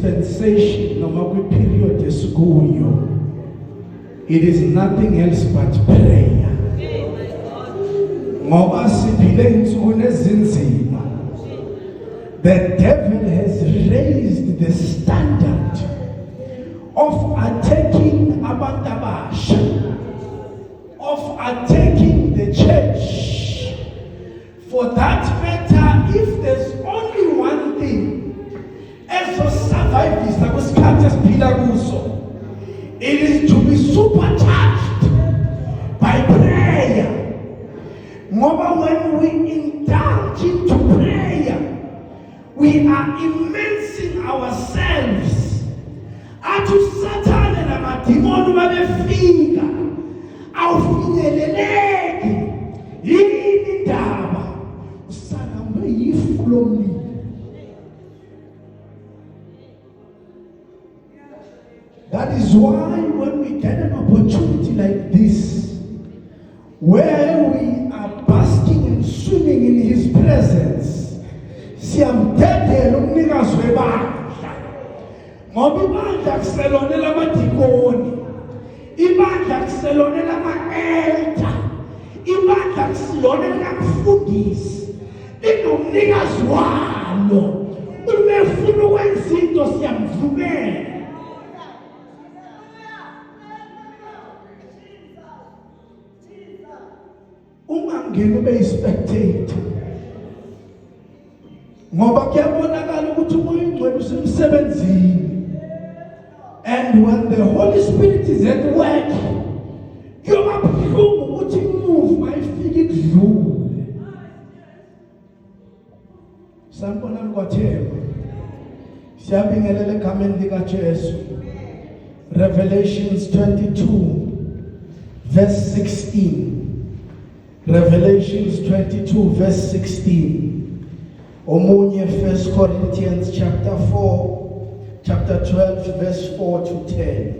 Dispensation, no period is going. It is nothing else but prayer. The devil has raised the standard of attacking abantu abasha, of attacking the church. For that matter, if there's only one thing as a survivors it is to be supercharged by prayer. Moreover, when we indulge into prayer, we are immersing ourselves. Atu Satan and amadimonu mabefika awufinyeleleki yini ndaba usana mbayiflomni. That is why when we get an opportunity like this, where we are basking and swimming in His presence, siyamdedela umnikazi webandla. Ngoba ibandla kuselonela amadikoni, ibandla kuselonela ama-elder, ibandla kuselonela abafundisi, linomnikazi walo. Uma efuna ukwenza into siyamvumela. Ungangeni ube yi-spectator. Ngoba kuyabonakala ukuthi umoya ongcwele usemsebenzini. And when the Holy Spirit is at work, kuyoba buhlungu ukuthi imove mayifike ikudlule. Sanibona Kwathema. Siyabingelela egameni likaJesu. Revelations 22 verse 16. Revelations 22 verse 16. Omunye 1 Corinthians chapter 12 verse 4 to 10.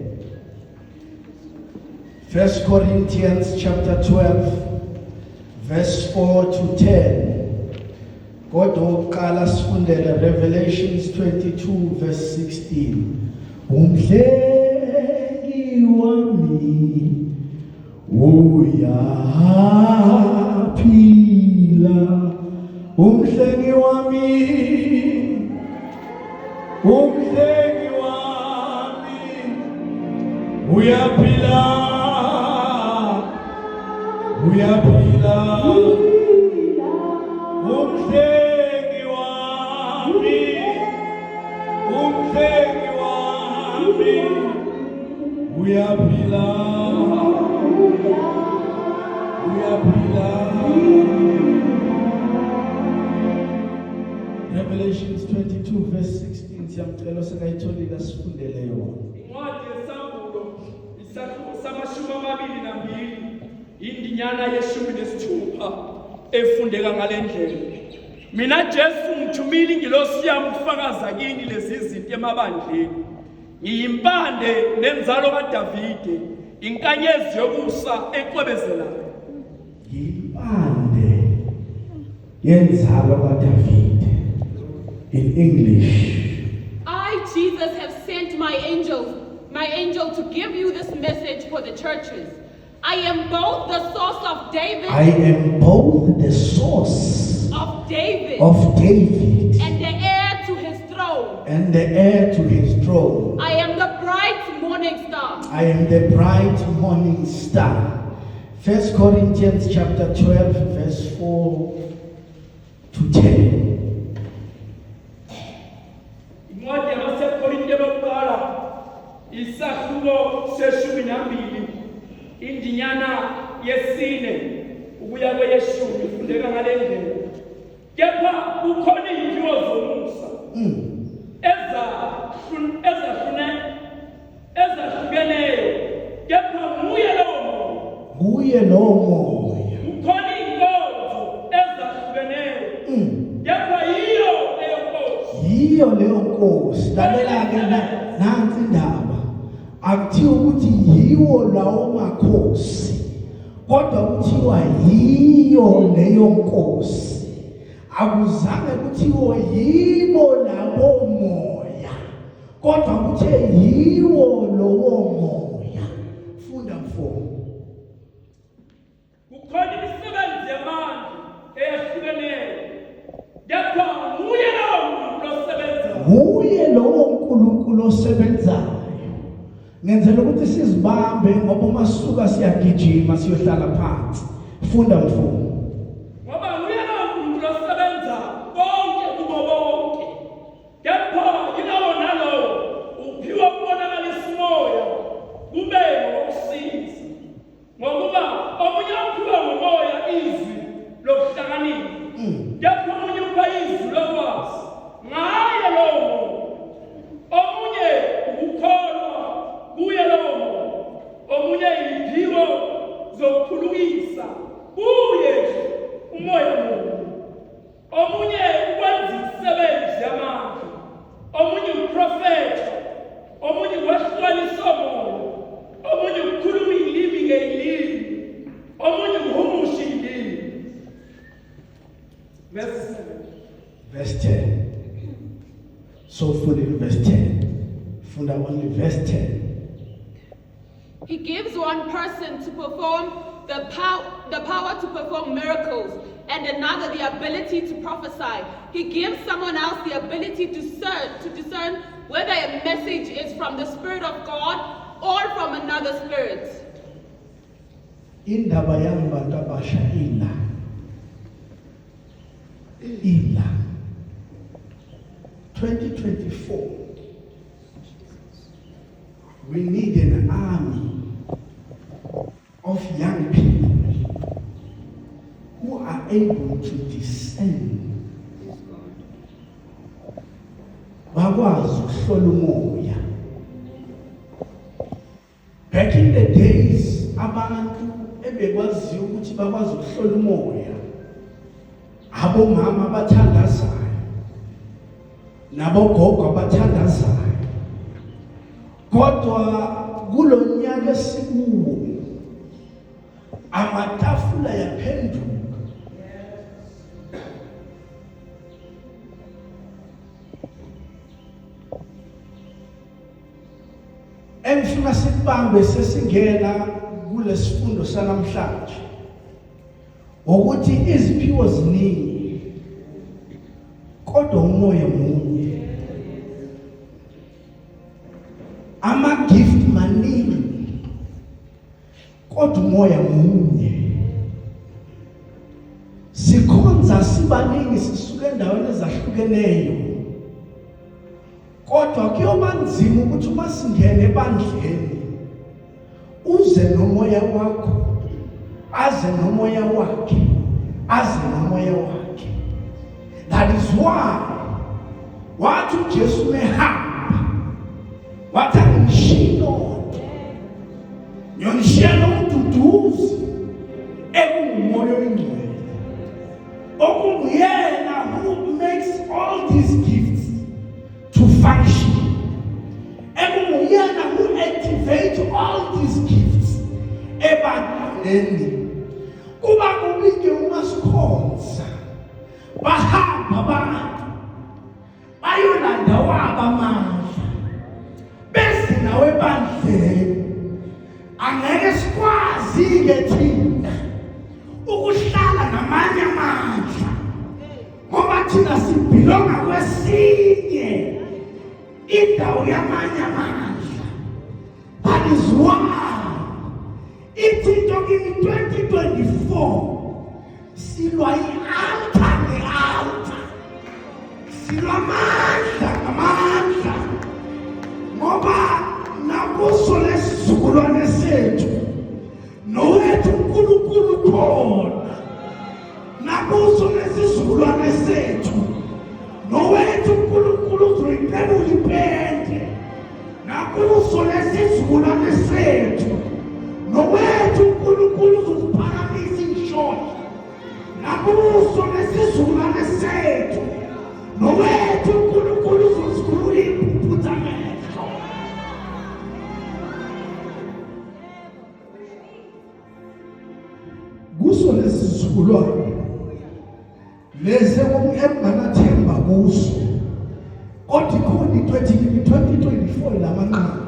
1 Corinthians chapter 12 verse 4 to 10. Kodwa uqala sifundele Revelations 22 verse 16. Umhleki wami uyaphila, umhleki wami, umhleki wami uyaphila, uyaphila, umhleki wami, umhleki wami uyaphila. Revelations 22 verse 16 siyamcela sekayitholile asifundele yona. Incwadi yesambulo isahluko samashumi amabili nambili indinyana yeshumi nesithupha efundeka ngalendlela. Mina Jesu ngithumile ingilosi yami ukufakaza kini lezi zinto emabandleni. Ngiyimpande nenzalo kaDavide, inkanyezi yokusa eqwebezelayo. Yimpande yenzalo kaDavide. In English, I, Jesus, have sent my angel to give you this message for the churches. I am both the source of David. I am both the source of David. And the heir to his throne. I am the bright morning star. I am the bright morning star. 1 Corinthians chapter 12 verse 4 to 10. Incwadi yabaseKorinte bokuqala isahluko seshumi nambili indinyana yesine ukuya kweyeshumi ifundeka ngalendlela. Kepha kukhona izimpilo zomusa ezahlukeneyo, kepha nguye lowo moya. Kukhona inkonzo ezahlukeneyo, kepha yiyo leyo nkosi. Lalela-ke nansi indaba. Akuthiwa ukuthi yiwo lawo makhosi, kodwa kuthiwa yiyo leyo nkosi. Akuzange kuthiwa yibo labo moya, kodwa kuthe yiwo lowo moya. Funda mfowethu. Kukhona imisebenzi yamandla eyahlukeneyo, kepha nguye lowo uNkulunkulu osebenzayo. ngenzela ukuthi sizibambe ngoba uma sisuka siyagijima siyohlala phansi. Funda mfundo. Ngoba uyena umuntu osebenza konke kubo bonke. Kepha yinawo nalo uphiwa ukubonakalisa umoya kube ngokusiza. Ngokuba omunye uphiwa ngomoya izwi lokuhlakanipha. Kepha omunye uphiwa izwi lokwazi. Ngaye lowo omunye ukukholwa kuye lowo omunye iziphiwo zokukhulukisa kuye umoya munye omunye ukwenza imisebenzi yamandla omunye uprofeta omunye wahlukanisa umoya omunye ukukhuluma ilimi ngelimi omunye uhumusha ilimi. Verse 10. So full in verse 10. Funda only verse 10. He gives one person to perform the power to perform miracles, and another the ability to prophesy. He gives someone else the ability to discern whether a message is from the Spirit of God or from another spirit. Indaba yabantu abasha ila 2024 we need an army of young people who are able to discern. Bakwazi ukuhlola umoya. Back in the days, abantu ebekwazi ukuthi bakwazi ukuhlola umoya. Abomama abathandazayo nabogogo abathandazayo. Kodwa kulonyaka esikuwo amatafula yaphenduka. Emfuna sikubambe sesingena kulesifundo sanamhlanje ukuthi iziphiwo ziningi kodwa umoya munye. Ama-gift maningi kodwa umoya munye. Sikhonza sibaningi sisuke endaweni ezahlukeneyo kodwa kuyoba nzima ukuthi uma singene ebandleni uze nomoya wakho aze nomoya wakhe aze nomoya wakhe. That is why wathi uJesu mehamba wathi angishilo nyonishiya nomduduzi ekungumoya oyingcwele okunguyena who makes all these gifts to function. Ekunguyena who activates all these gifts ebantwini. Kuba kubike uma sikhonza bahamba abantu bayolanda wabo amandla bese nawe ebandleni angeke sikwazi-ke thina ukuhlala namanye amandla ngoba thina sibhilonga kwesinye indawo yamanye amandla. That is why ithinto kimi 2024 silwa i-altar nge-altar, silwa amandla ngamandla ngoba nakuso lesizukulwane sethu nowethu uNkulunkulu khona. Nakuso lesizukulwane sethu nowethu uNkulunkulu uzoyipela ulipende. Nakuso lesizukulwane sethu nowethu uNkulunkulu uzosiphakamisa inshohla. Nakuso lesizukulwane sethu nowethu uNkulunkulu uzosikhulula iphupho amehlo. Kuso lesizukulwane lezi enganathemba kuso kodwa ikhona into ethi 2024 lamanqaba.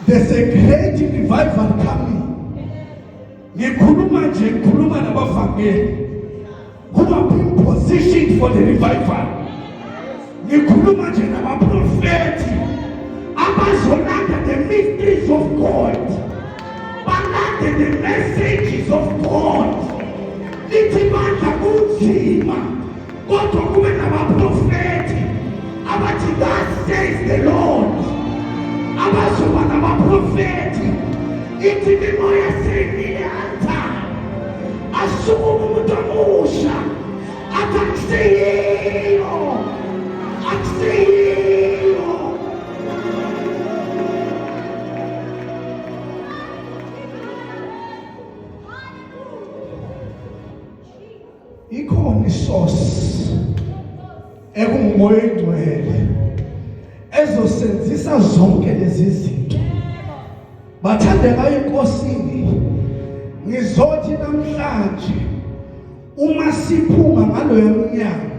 There's a great revival coming. Ngikhuluma nje ngikhuluma nabavangeli who have been positioned for the revival. Ngikhuluma nje nabaprofeti abazolanda the mysteries of God, balande the messages of God. Lithi bandla kunzima kodwa kube nabaprofeti abathi thus says the Lord, abazoba nabaprofeti ithi imimoya seyiyanta asukuma umuntu omusha athi akuseyiyo akuseyiyo. Ikhona isource ekungumoya engcwele ezosenzisa zonke lezi zinto. Bathandekayo enkosini, ngizothi namhlanje uma siphuma ngaloyo mnyango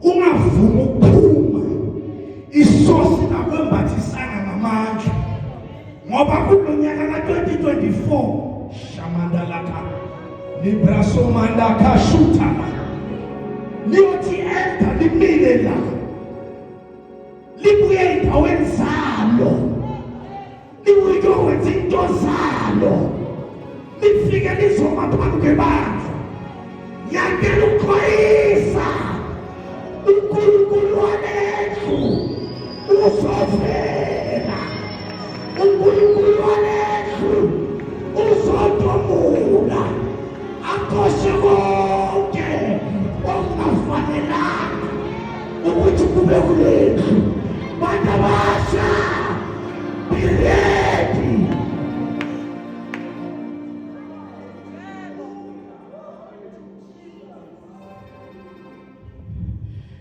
ungavumi ukuphuma isource nakwembathisana ngamandla, ngoba kulonyaka ka-2024 shamandalaka librasomanda kashuta liyothi enda limile la libuye ey'ndaweni zalo, libuye kwenza into zalo, lifike lizoma phambi kwebandla. Ngiyacela ukuxwayisa uNkulunkulu walethu uzovela, uNkulunkulu walethu uzotomula akoshe konke okungafanelanga ukuthi kube kulethu. Bantu abasha, be ready.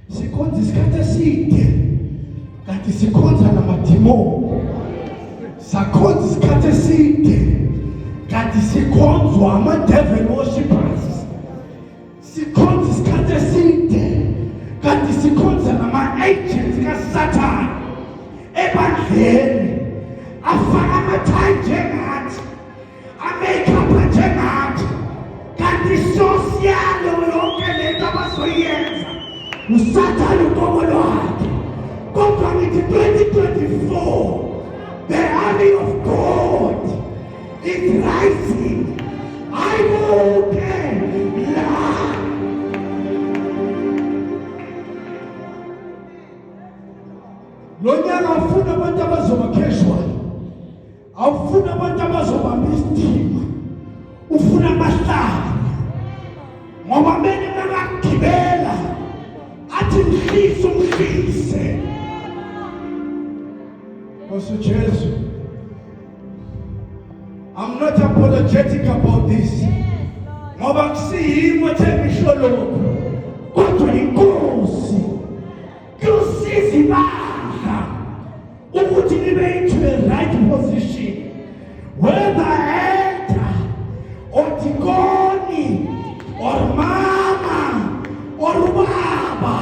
Sikhonza isikhathi eside kanti sikhonza namadimoni, sakhonza isikhathi eside kanti sikhonzwa ama-devil worshippers, sikhonza isikhathi eside kanti sikhonza nama-agents kaSathane ebandleni, afaka amathayi njengathi, ameyikhapha njengathi, kanti isosi yalo yonke lento abazoyenza uSathane uqobo lwakhe. Kodwa ngithi 2024 the army of God is rising. Ayibuke la. Lonyaka awufuna abantu abazoba casual, awufuna abantu abazobamba isidima, ufuna abahlali. Ngoba bene nakagibela athi mhlise umhlise. Nkosi Jesu, I'm not apologetic about this. Ngoba kusiyimo njengisho lokho, kodwa inkosi kusiza ibandla ukuthi libe into the right position, whether elder or tikoni or mama or baba,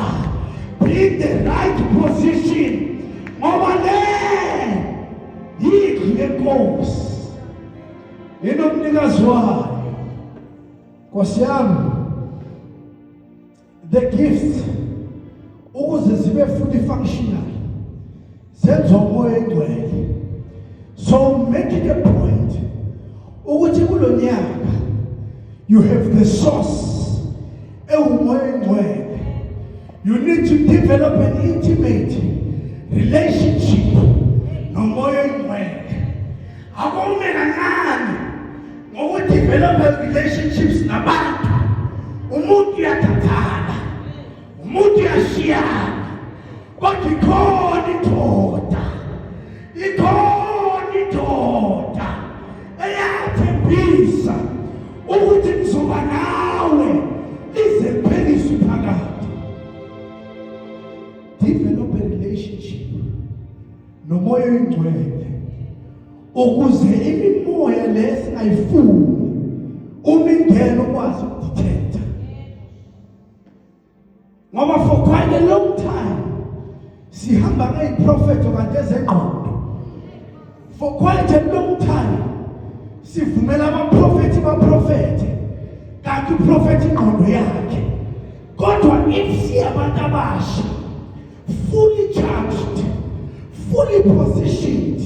be in the right position. Ngoba le yindlu yenkosi inomnikazi wayo. Nkosi yami, the gifts ukuze zibe fully functional zenziwa umoya engcwele. So make it a point ukuthi kulonyaka you have the source ewumoya engcwele. You need to develop an intimate relationship nomoya engcwele. Akumelangani ngokudevelop relationships nabantu. Umuntu uyathathana, umuntu uyashiyana, kodwa ikhona indoda eyathembisa ukuthi ngizoba nawe lize liphelise phakade. Develop a relationship nomoya engcwele ukuze imimoya lesingayifuni uma ingena ukwazi ukudetecta. Ngoba for quite a long time sihamba ngeyiprofethi okade ezengqondo. For quite a long time sivumela abaprofethi baprofethe kanti uprofethi ingqondo yakhe. Kodwa if siyabantu abasha fully charged, fully positioned,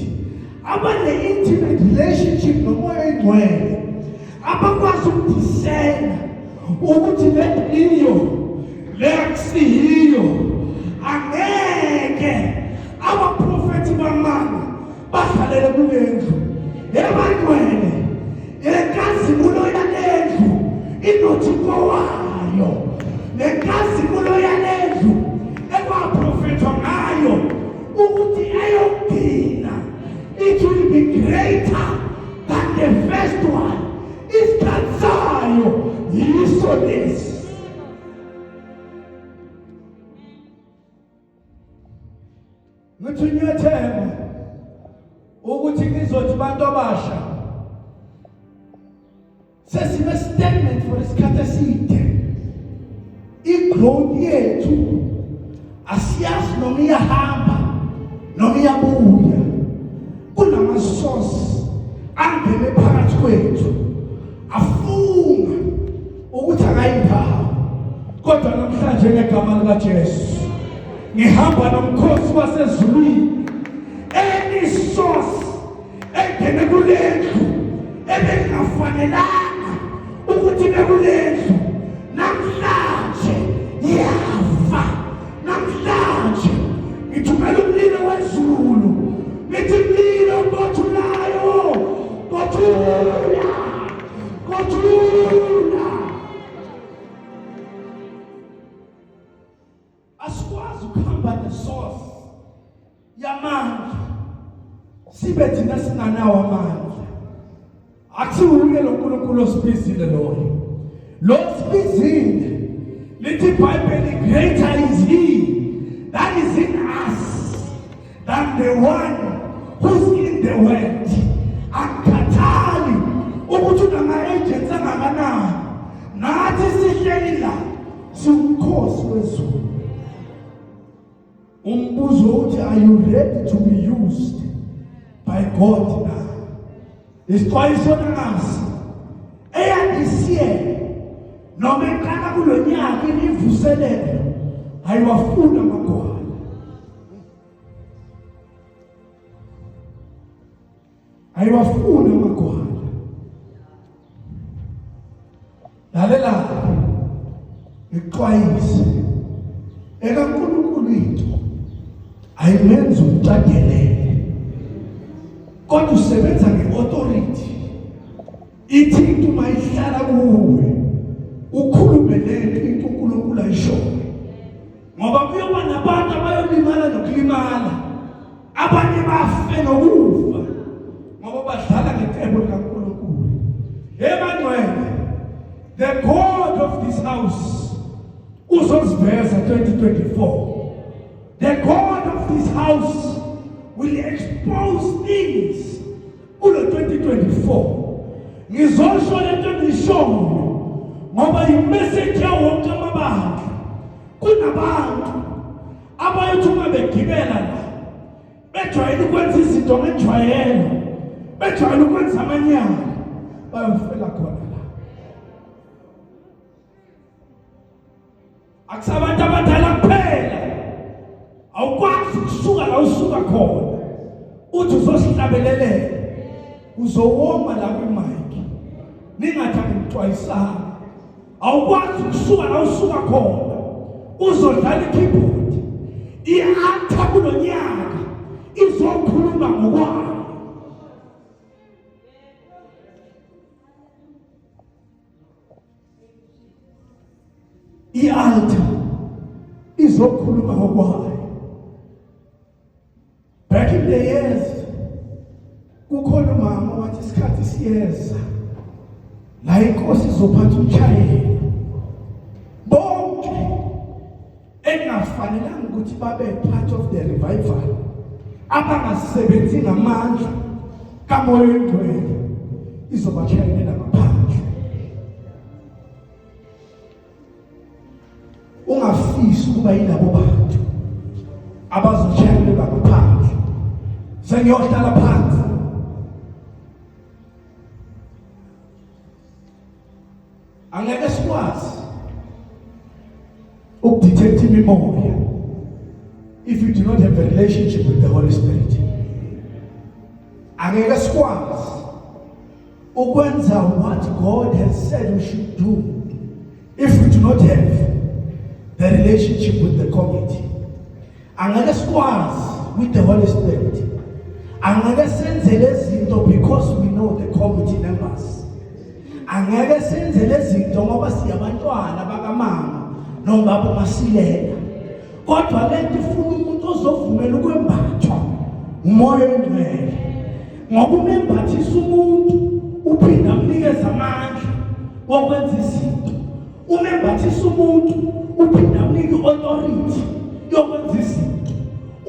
abane-intimate relationship nomoya oyingcwele, abakwazi ukudiscern ukuthi le iyo le akusiyiyo. Angeke abaprofethi bamanga bahlalele kulendlu ebantwene lenkazimulo yalendlu inothixo wayo, lenkazimulo yalendlu ekwaprofethwa ngayo ukuthi eyokugcina it will be greater than the first one. Isikhathayo yiso lesi. Ngithunyethema ukuthi ngizothi bantu abasha sesibe stagnant for isikhathi eside. I-growth yethu asiyazi noma iyahamba noma iyabuya. Kunama-source angene phakathi kwethu afunga ukuthi akayiphawu, kodwa namhlanje ngegama likaJesu ngihamba nomkhosi wasezulwini. Any source engene kulendlu ebengafanelanga ukuthi bekulendlu namhlanje yafa. Namhlanje ngithumela umlilo wezulu, ngithi mlilo ngothulayo, ngothula, ngothula. Asikwazi ukuhamba nesource yamandla sibe thina sinanawo amandla. Akusiwuke lo nkulunkulu osibizile loyo. Lo sibizile lithi iBhayibheli, greater is he that is in us than the one who's in the world. Akukhathali ukuthi unama-agents angakanani, nathi sihleli la siwumkhosi wezulu. Umbuzo uthi, are you ready to be used by God now? Isixwayiso nasi eyandisiye noma eqala kulo nyaka inivuselelo ayiwafuna amagwala. Ayiwafuna amagwala. Lalela ixwayise ekaNkulunkulu into ayimenzi umtagelele, kodwa usebenza nge-authority. Ithi into mayihlala kuwe ukhulume lento into uNkulunkulu ayishoyo, ngoba kuyoba nabantu abayolimala nokulimala, abanye bafe nokufa ngoba badlala ngetebo likaNkulunkulu. Emmanuel, the God of this house uzosiveza 2024. The God of this house will expose things kulo 2024. Ngizosho lento ngishoyo ngoba imessage yawonke amabandla. Kunabantu abayothi uma begibela la bejwayele ukwenza izinto ngejwayelo, bejwayele ukwenza amanyanga, bayofela khona la. Akusabantu abadala kuphela. Awukwazi ukusuka la usuka khona uthi uzosihlabelelela, uzowoma la kwimike ningathi ngixwayisana. Awukwazi ukusuka la usuka khona uzodlala ikeyboard. I-altar kulo nyaka izokhuluma ngokwayo. I-altar izokhuluma ngokwayo. Back in the years, kukhona umama wathi isikhathi siyeza la inkosi izophatha umshayeli. Bonke engafanelanga ukuthi babe part of the revival, abangasebenzi ngamandla kaMoya Oyingcwele, izobatshayelela ngaphandle. Ungafisi ukuba yilabo bantu abazotshayelela ngaphandle. Sengiyohlala phansi angeke sikwazi ukudetect imimoya if you do not have a relationship with the Holy Spirit. Angeke sikwazi ukwenza what God has said we should do if we do not have the relationship with the committee. Angeke sikwazi with the Holy Spirit. Angeke senze lezinto because we know the committee members. Angeke senze lezinto ngoba siyabantwana bakamama nobaba masilela. Kodwa lento ifuna umuntu ozovumela ukwembathwa umoya ongcwele. Ngoba umembathisa umuntu uphinda amnikeza amandla okwenza izinto. Umembathisa umuntu uphinda amnika authority yokwenza izinto.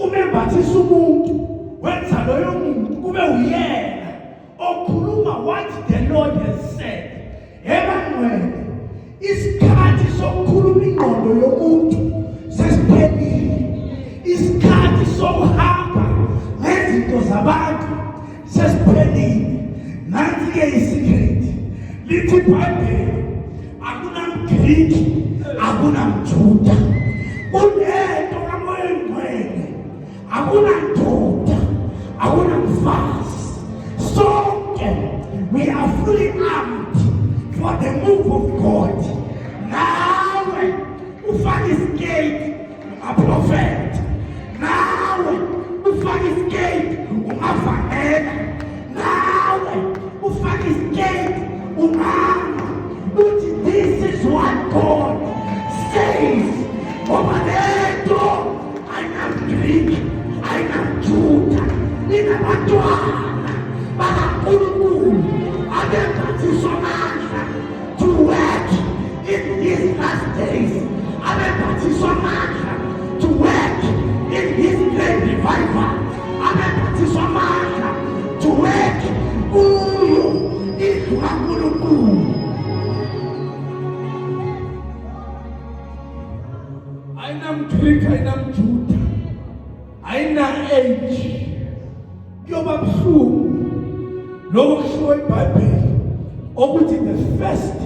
Umembathisa umuntu wenza loyo muntu kube uyena okhuluma what the Lord has said. Ebangcwele isikhathi sokukhuluma ingqondo yomuntu sesiphelile. Isikhathi sokuhamba nezinto zabantu sesiphelile. Nansi-ke isikret lithi iBhayibheli akunamGriki akunamJuda, kunento kamoya ongcwele, akunandoda akunamfazi. Sonke we are fully armed for the move of God. Nawe ufake iskate ungaprofeta, nawe ufake iskate ungafanela, nawe ufake iskate ungama uthi this is what God says. Ngoba lento ayinamGriki ayinamJuda, inabantwana bakaNkulunkulu abembathiswa amandla to work in these last days, abembathiswa amandla to work in his great revival, abembathiswa amandla to work kuyo indlu kaNkulunkulu. ayinamGriki ayinamJuda ayina-age. Kuyoba buhlungu lokho kushiwo eBhayibheli ukuthi the first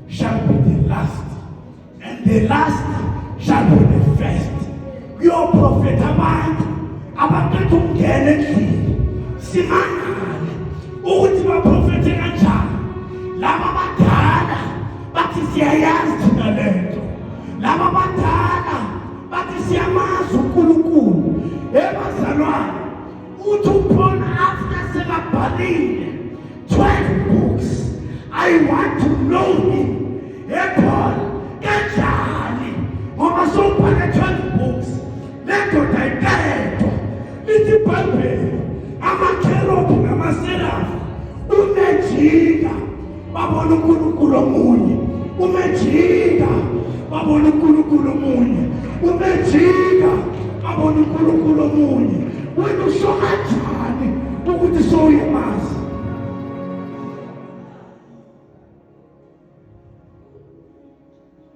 shall be the last and the last shall be the first. Kuyoprofetha abantu abaqeda ukungena endlini simangale ukuthi baprofethe kanjani. Laba abadala bathi siyayazi thina lento, laba abadala bathi siyamazi uNkulunkulu. Ebazalwane uthi upon after sekabhalile 12 books, I want to know him. Paul kanjani ngoba sobhale 12 books lendoda ayikayedwa. Lithi iBhayibheli amakherubhi namaserafi umejika babona uNkulunkulu omunye, umejika babona uNkulunkulu omunye, umejika babona uNkulunkulu omunye. Wena usho kanjani ukuthi sowuyamazi?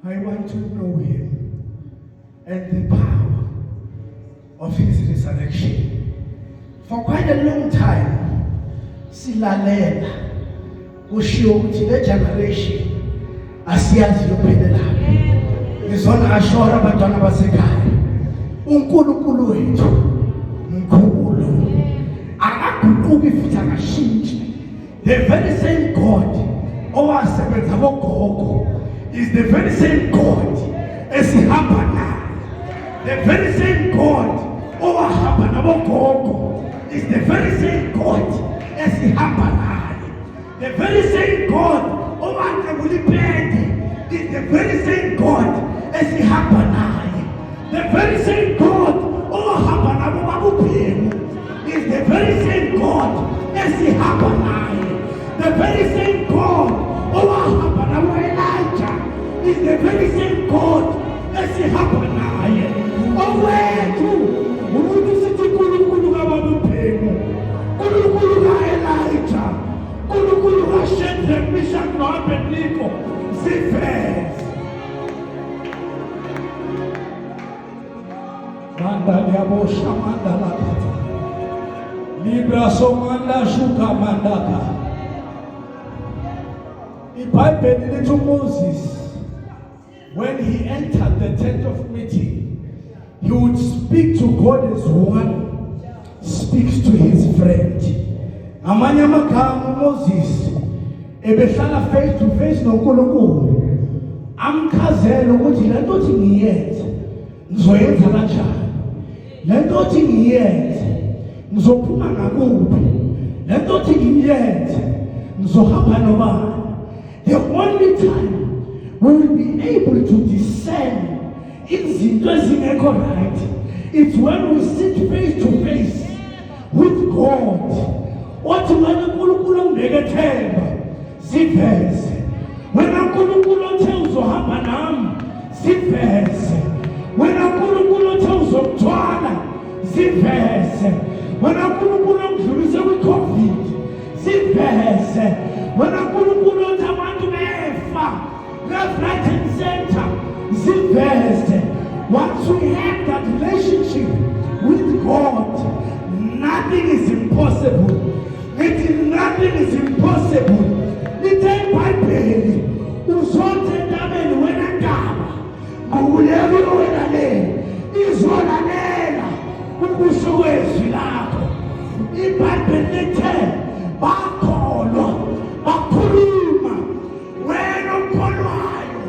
I want to know him and the power of his resurrection. For quite a long time, silalela kushiwo ukuthi le generation asiyazi yophelelaphi. Ngizona ashora abantwana basekhaya uNkulunkulu wethu mkhulu akaguquki futhi akashintshi. The very same God owasebenza kogogo is the very same God esihamba naye. The very same God owahamba nabogogo is the very same God esihamba naye. The very same God owaqebula ipende is the very same God esihamba naye. The very same God owahamba nabo babuphemu is the very same God esihamba naye. The very same God owahamba nabo Elijah is the very same God esihamba naye. Owethu umuntu sithi uNkulunkulu kababuphemu, uNkulunkulu kaElijah, uNkulunkulu kaShadrach, Meshach noAbednego siveze. Manda liyabosha manda lapha Libra somanda shuka mandaka. iBhayibheli lithi Moses, when he entered the tent of meeting, he would speak to God as one speaks to his friend. Amanye amagama Moses ebehlala face to face noNkulunkulu amchazela ukuthi lento othi ngiyenze ngizoyenza kanjani, lento othi ngiyenze ngizophuma ngakuphi, lento othi ngiyenze ngizohamba nobani. The only time we will be able to discern izinto ezingekho right, it's when we sit face to face with God. Othi wena uNkulunkulu ungibeke themba siveze, wena uNkulunkulu othe uzohamba nami siveze, wena uNkulunkulu othe uzokuthwala siveze, wena uNkulunkulu ongidlulise kwi-COVID siveze, wena uNkulunkulu othi abantu befa left, right and center siveze. Once we have that relationship with God, nothing is impossible. Nothing is impossible. Little Bible, uzote ndabeni wena ndaba, akulevi wena le, izona nela, ukusho kwezwi lakho. IBhayibheli lithe bakholwa, bakhuluma, wena okholwayo,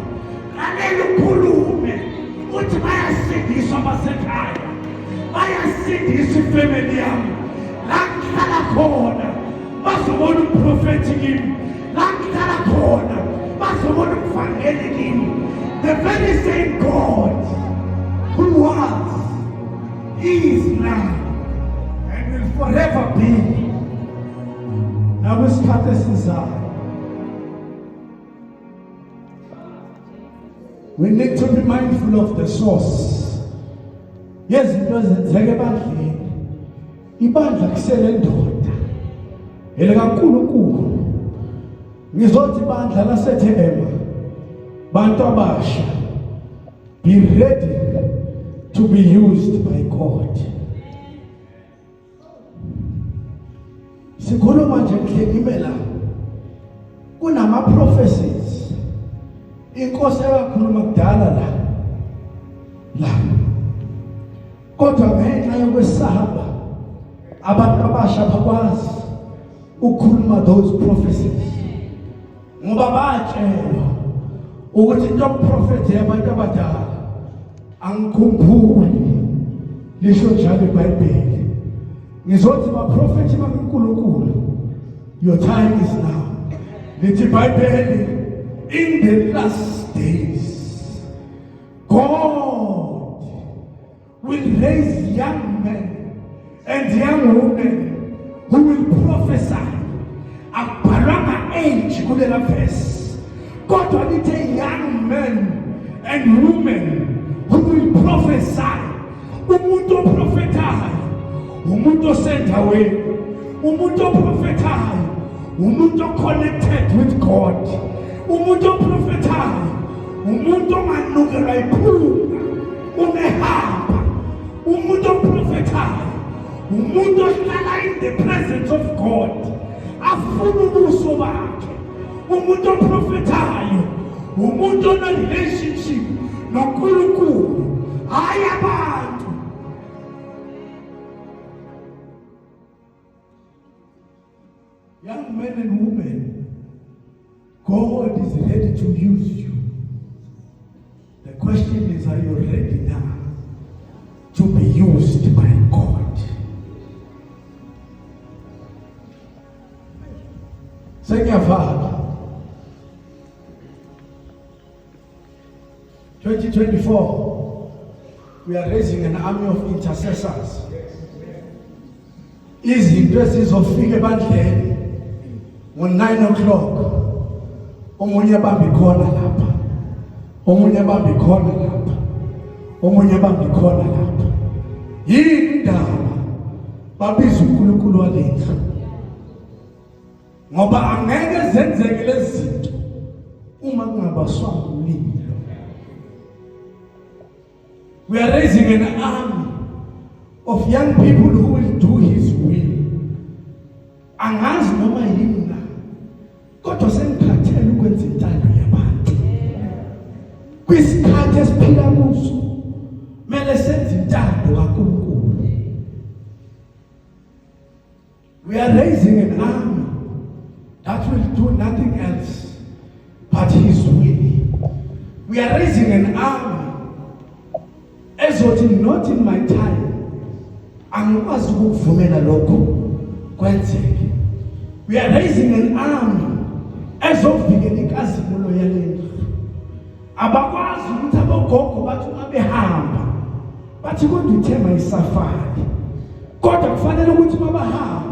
lalela ukhulume, uthi bayasindiswa abasekhaya, bayasindiswa ifamily yami, la ngihlala khona. Bazobona umprofethi kimi, la ngihlala khona bazobona umvangeli kimi. The very same God who was, is now, and will forever be. Now isikhathi esizayo, we need to be mindful of the source. Yezinto ezenzeka ebandleni, ibandla kusele ndoda elikaNkulunkulu. Ngizothi ibandla laseThema, bantu abasha, be ready to be used by God. Sikhuluma nje ngihlekimela kunama prophecies inkosi eyakhuluma kudala la kodwa ngenxa yokwesaba abantu abasha bakwazi ukukhuluma those prophecies ngoba batshelwa ukuthi into prophet yabantu abadala angikhumbuli lisho njalo iBhayibheli. Ngizothi baprofethi bakaNkulunkulu, your time is now. Lithi iBhayibheli, in the last days God will raise young men and young women who will prophesy. Akubhalwanga age kulela verse, kodwa lithi young men and women who will prophesy. Umuntu oprofetayo, umuntu osendaweni, umuntu oprofetayo, umuntu connected with God, umuntu oprofetayo, umuntu onganukelwa iphunga umehamba, umuntu oprofetayo, umuntu ohlala in the presence of God afuna ubuso bakhe, umuntu oprofetayo, umuntu ona relationship noNkulunkulu, hayi abantu. Young men and women, God is ready to use you. The question is, are you ready now to be used by God? Second Father, 2024, we are raising an army of intercessors. Izinto ezizofika ebandleni ngo-9 o'clock, omunye bambi khona lapha, omunye bambi khona lapha, omunye bambi khona lapha. Yini indaba babiza uNkulunkulu walendlu? Ngoba angeke zenzeke lezi zinto uma kungabaswanga umlilo. We are raising an army of young people who will do His will. Angazi noma yini na, kodwa sengikhathele ukwenza intando yabantu. Kwisikhathi esiphila kuso, mele senze We are raising an army that will do nothing else but His will. We are raising an army ezothi not in my time angikwazi ukuvumela lokho kwenzeke. We are raising an army ezovikela inkazimulo yalendlu. Abakwazi ukuthi abogogo bathi uma behamba bathi kodwa ithema isafari. Kodwa kufanele ukuthi mabahamba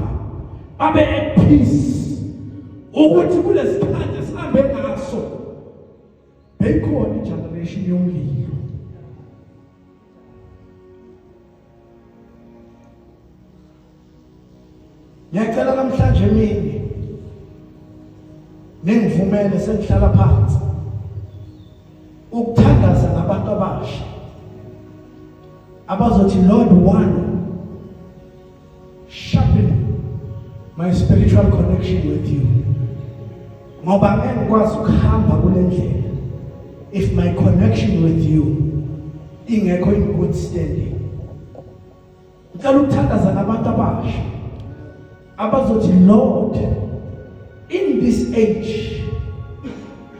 babe at peace. Ukuthi kulesikhathi esihambe ngaso beyikhona igeneration yomlilo. Ngiyacela namhlanje mina ningivumele sengihlala phansi ukuthandaza nabantu abasha abazothi Lord one sharpen my spiritual connection with you. Ngoba ngekwazi ukuhamba kule ndlela if my connection with you ingekho in good standing. Ngicela ukuthandaza nabantu abasha abazothi Lord in this age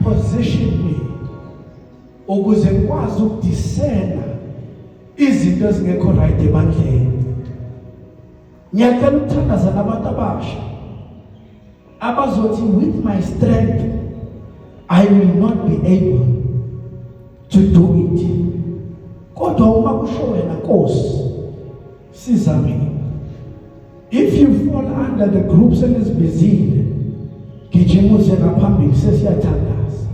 position me ukuze ngikwazi ukudiscerna izinto ezingekho right ebandleni. Ngiyacela ukuthandaza nabantu abasha abazothi with my strength I will not be able to do it. Kodwa uma kusho wena Nkosi siza mina. If you fall under the groups enizibizile gijimuze ngaphambili sesiyathandaza.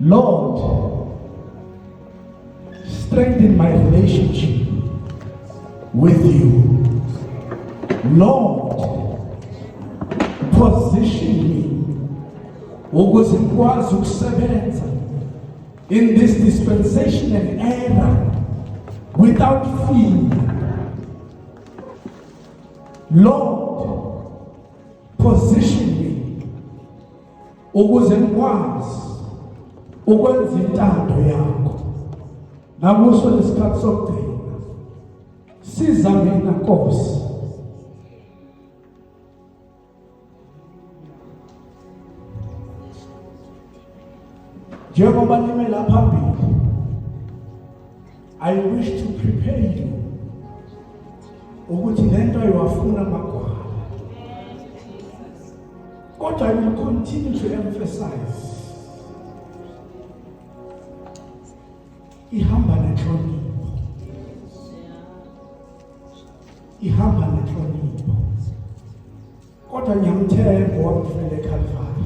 Lord, strengthen my relationship with you. Lord, position me ukuze ngikwazi ukusebenza in this dispensational era without fear. Lord, position me ukuze ngikwazi ukwenza intando yakho. Nakuso lesikhathi sokugcina siza mina Nkosi. Njengoba nime la phambili, I wish to prepare you ukuthi lento iwafuna magwala. Kodwa I will continue to emphasize ihamba nenhlonipho. Ihamba nenhlonipho. Kodwa ngiyamthemba wamfele eKalvari.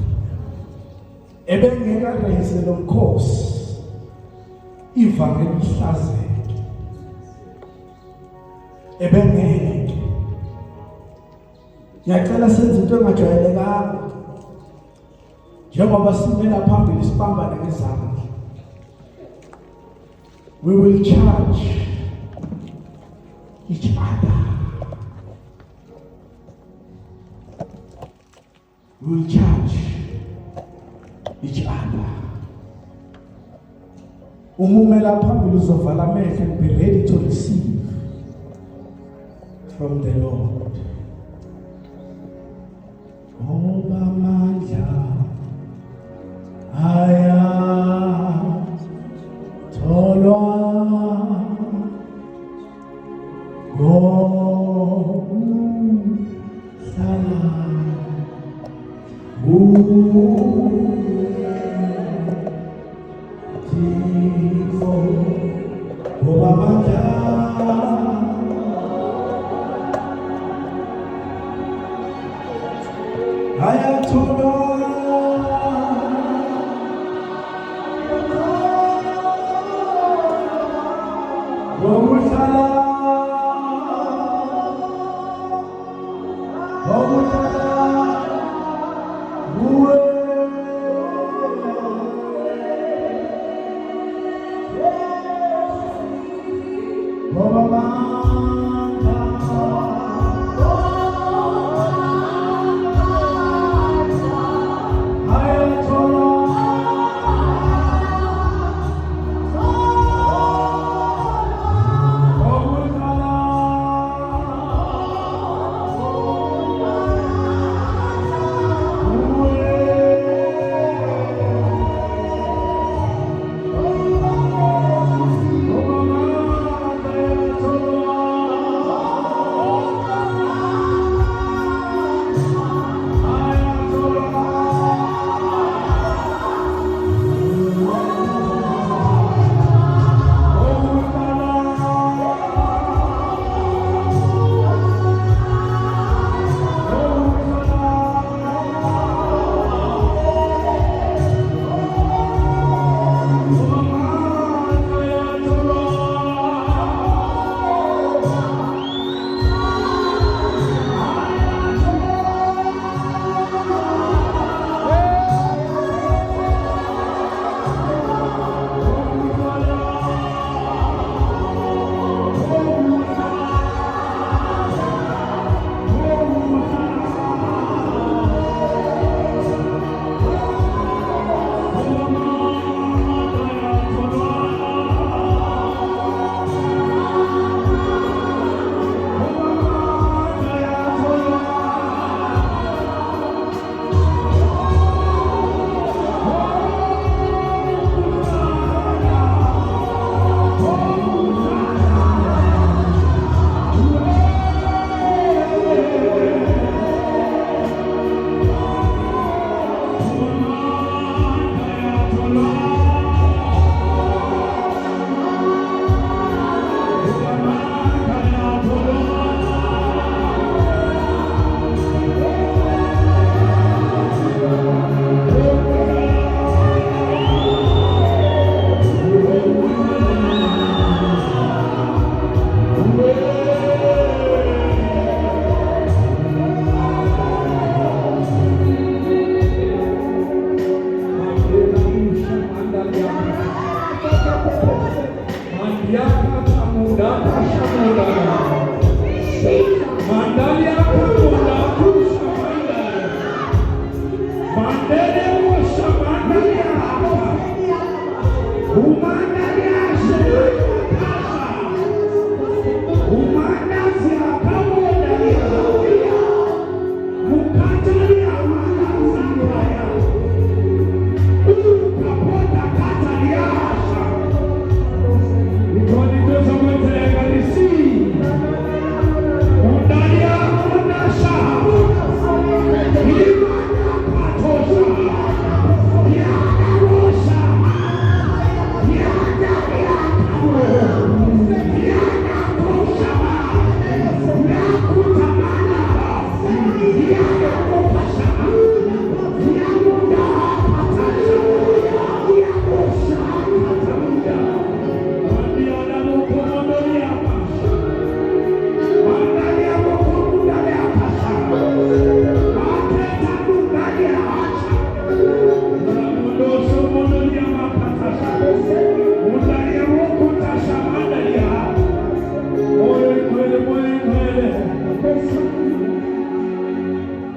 Ebengeka reyise lo Nkosi ivangeli lihlazeke. Ebengeke. Ngiyacela senze into engajwayelekanga. Njengoba simela phambili sibambane ngezandla. We will charge each other. We will charge each other. Umumela phambili uzovala amehlo and be ready to receive from the Lord. Oba mandla aya tolwa go sala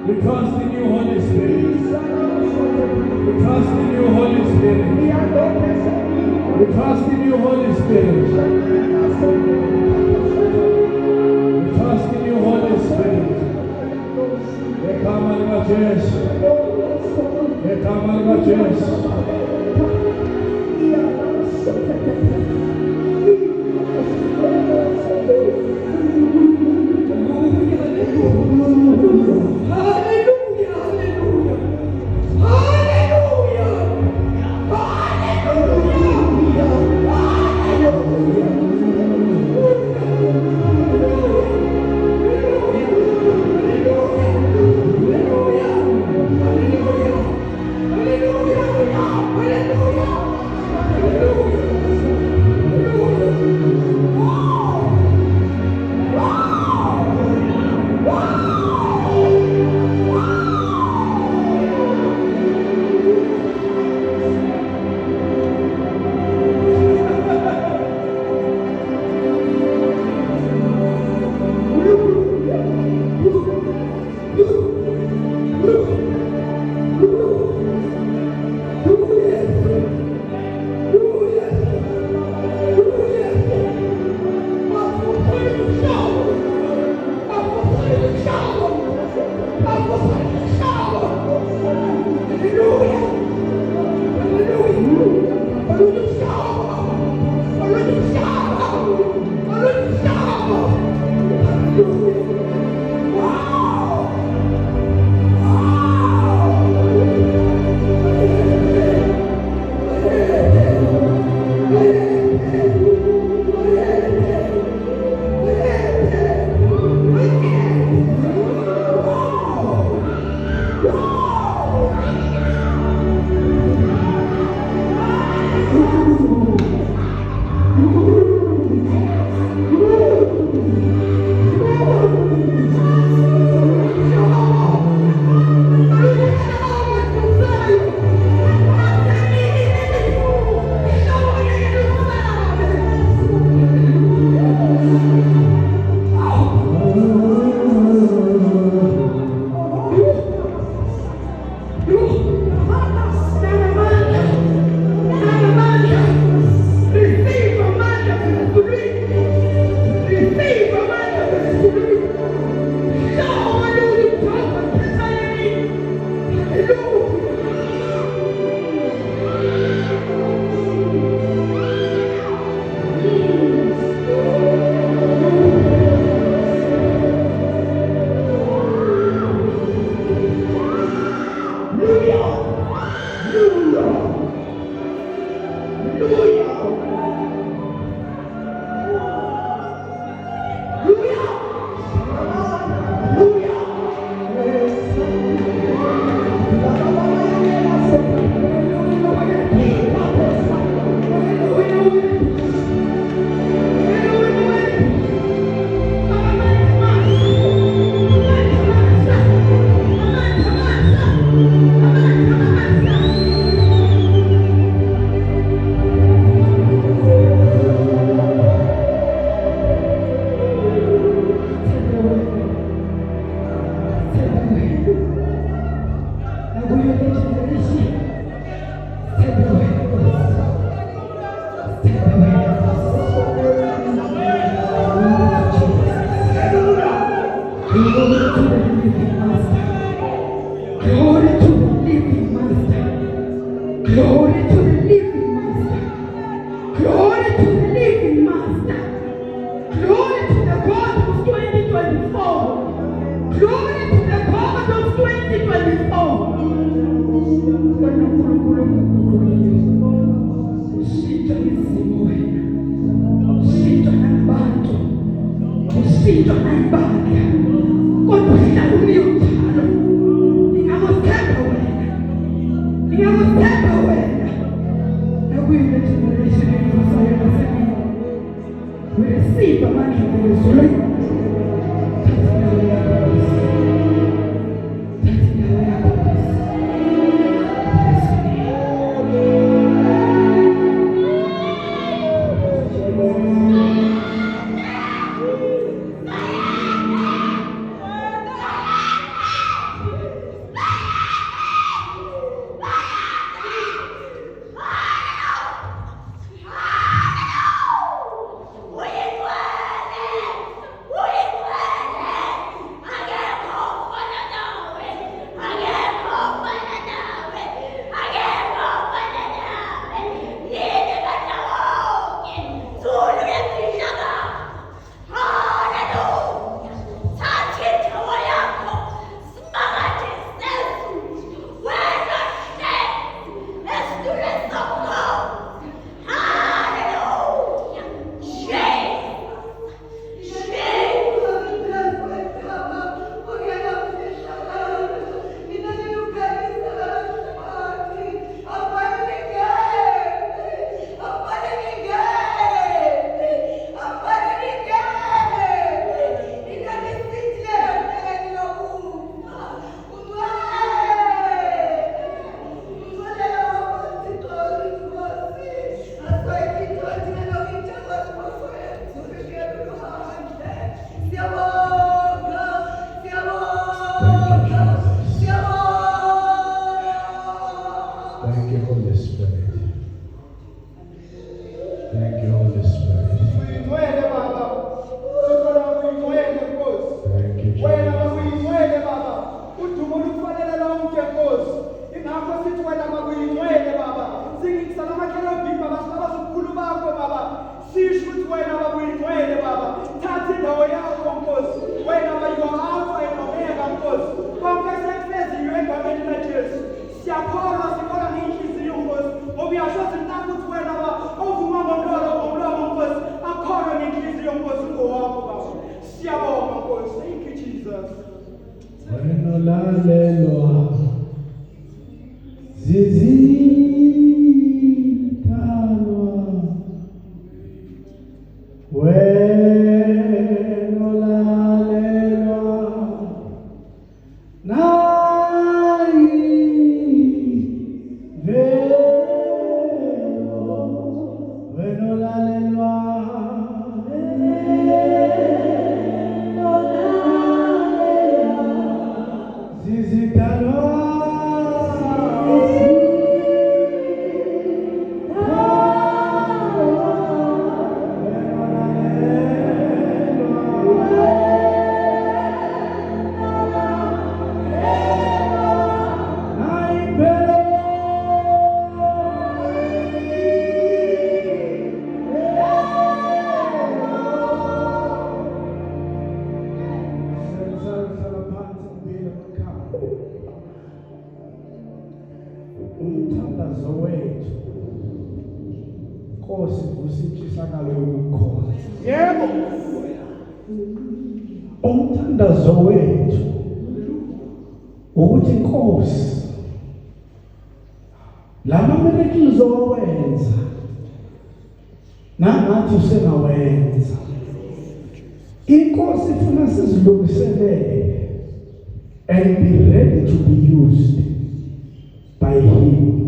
We trust in you, Holy Spirit. We trust in you, Holy Spirit. We trust in you, Holy Spirit. We trust in you, Holy Spirit. Come on, Jesus. Come on, Jesus. Thank you, Holy Spirit. Thank you, Holy Spirit. Thank you, Jesus. Thank you, Jesus. Wenolalelwa zizitalwa wenolalelwa naivelo wenolalelwa umthandazo wethu Nkosi usitshisakalo yokukhona. Yebo. Umthandazo wethu ukuthi Nkosi lama miracles owenza nangathi usengawenza. Inkosi ifuna sizilungiselele and be ready to be used by him.